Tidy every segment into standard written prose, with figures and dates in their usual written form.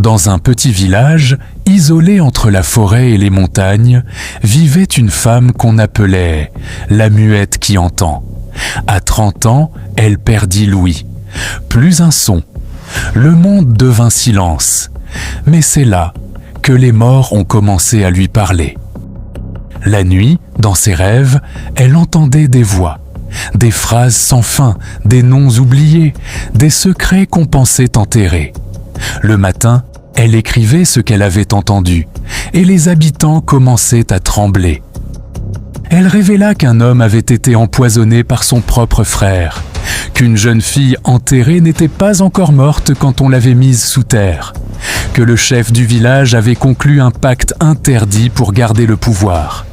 Dans un petit village, isolé entre la forêt et les montagnes, vivait une femme qu'on appelait la muette qui entend. À 30 ans, elle perdit l'ouïe. Plus un son. Le monde devint silence. Mais c'est là que les morts ont commencé à lui parler. La nuit, dans ses rêves, elle entendait des voix, des phrases sans fin, des noms oubliés, des secrets qu'on pensait enterrés. Le matin, elle écrivait ce qu'elle avait entendu, et les habitants commençaient à trembler. Elle révéla qu'un homme avait été empoisonné par son propre frère, qu'une jeune fille enterrée n'était pas encore morte quand on l'avait mise sous terre, que le chef du village avait conclu un pacte interdit pour garder le pouvoir.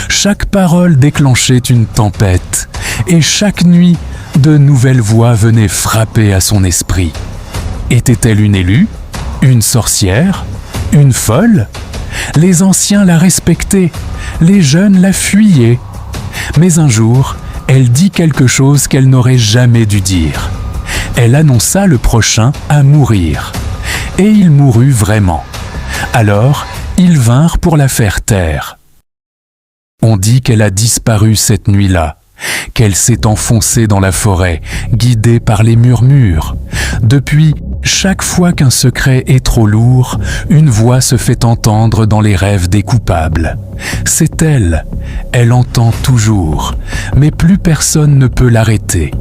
Chaque parole déclenchait une tempête, et chaque nuit, de nouvelles voix venaient frapper à son esprit. Était-elle une élue ? Une sorcière ? Une folle ? Les anciens la respectaient, les jeunes la fuyaient. Mais un jour, elle dit quelque chose qu'elle n'aurait jamais dû dire. Elle annonça le prochain à mourir. Et il mourut vraiment. Alors, ils vinrent pour la faire taire. On dit qu'elle a disparu cette nuit-là, qu'elle s'est enfoncée dans la forêt, guidée par les murmures. Depuis, chaque fois qu'un secret est trop lourd, une voix se fait entendre dans les rêves des coupables. C'est elle. Elle entend toujours, mais plus personne ne peut l'arrêter.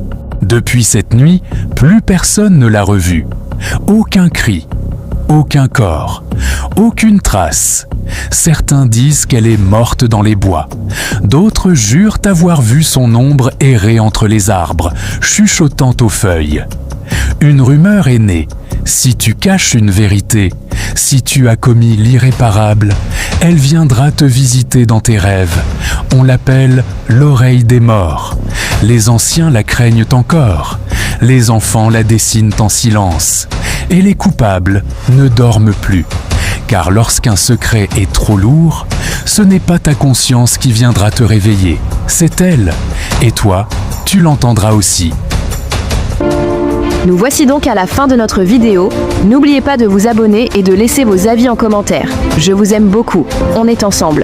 Depuis cette nuit, plus personne ne l'a revue. Aucun cri, aucun corps, aucune trace. Certains disent qu'elle est morte dans les bois. D'autres jurent avoir vu son ombre errer entre les arbres, chuchotant aux feuilles. Une rumeur est née. Si tu caches une vérité, si tu as commis l'irréparable, elle viendra te visiter dans tes rêves. On l'appelle l'oreille des morts. Les anciens la craignent encore. Les enfants la dessinent en silence. Et les coupables ne dorment plus. Car lorsqu'un secret est trop lourd, ce n'est pas ta conscience qui viendra te réveiller, c'est elle. Et toi, tu l'entendras aussi. Nous voici donc à la fin de notre vidéo. N'oubliez pas de vous abonner et de laisser vos avis en commentaire. Je vous aime beaucoup. On est ensemble.